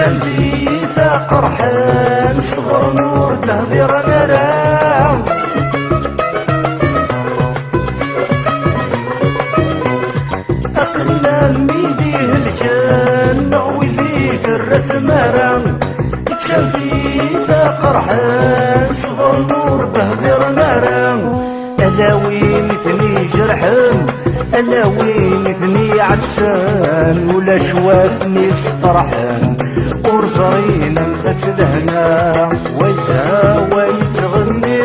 كان في ثاق رحال صغر نور تهدير مرام أقلام بيديه الجنة وذي ثرث مرام كان في ثاق رحال صغر نور تهدير مرام ألا وين ثني جرحان ألا وين ثني عبسان ولا شوافني سفرحان ورزرينا نبات لهنا ويزها ويتغني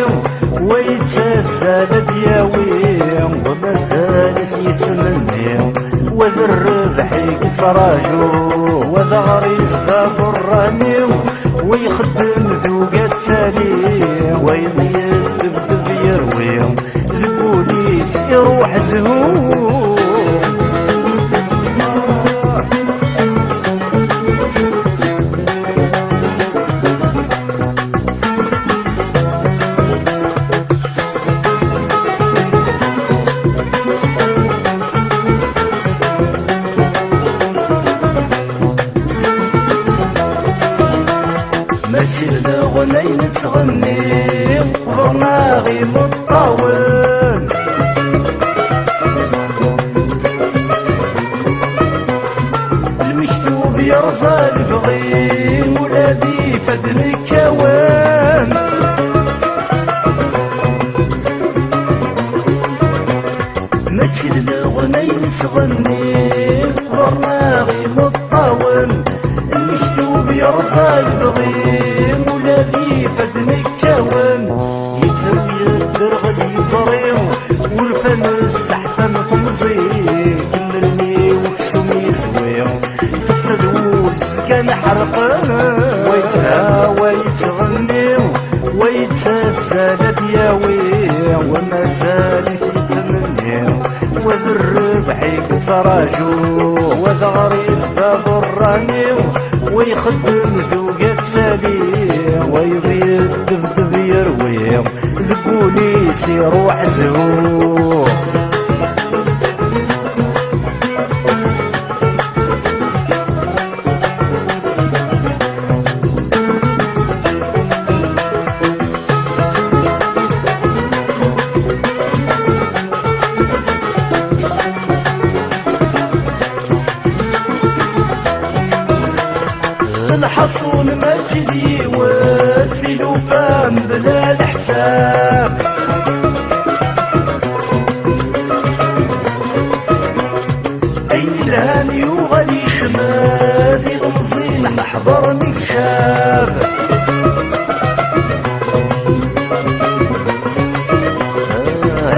ويتزال دياوي ومازال يتمني وذا الربح يتراجو وذا غريب ذا ضراني ويخدم ذوقات تالي ويضيق دبدب يروي البوليس يروح زهور ماشي الأغنية نتغني ضرناغي مطاول المكتوب يرزى البغي ولادي فدن الكوان ماشي الأغنية نتغني ضرناغي مطاول المكتوب يرزى البغي ولادي فدن الكوان يتوي الدرغ يزريو والفم السحفن قمزي كمرني وكسوم يزويو فالسدود سكان حرقان ويتها ويتغني ويتزال دياوي ومازال يتمني وذا الربح يتراجو وذا غريب ذا ضراني ويخدم ذوقات سالي ويضيق دبدب يروي البوليس يروح زهور الحصون مجدي وثلو فام بلا الحساب أي الهاني وغلي شماذي غمزين محضر مكشاب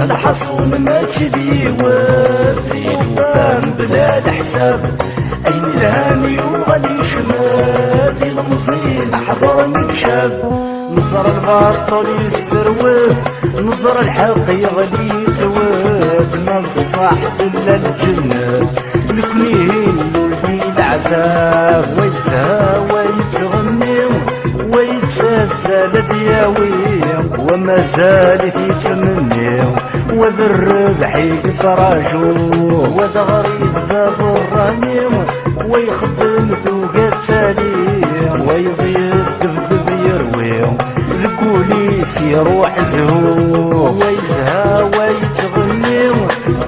الحصون مجدي وثلو فام بلا الحساب أي الهاني وغلي شماذي المزين أحضر من شاب نظر البطل يسروث نظر الحق يغلي توث ما الصح إلا الجنة لكنين ولدي العذاب ويتها ويتغني ويتزال دياوي وما زالت يتمني وذا الربح يتراجو وذا غريب ذا ضراني ويخدم ذوقات تالي ويضيق دبدب يروي البوليس يروح زهور ويزها ويتغني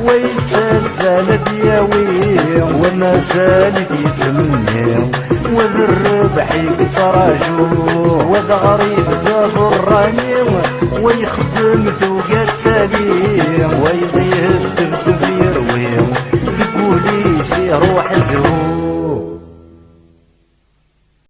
ويتزال دياوي وما زالت يتمني وذا الربح يتراجو وذا غريب ذا ضراني ويخدم ذوقات تالي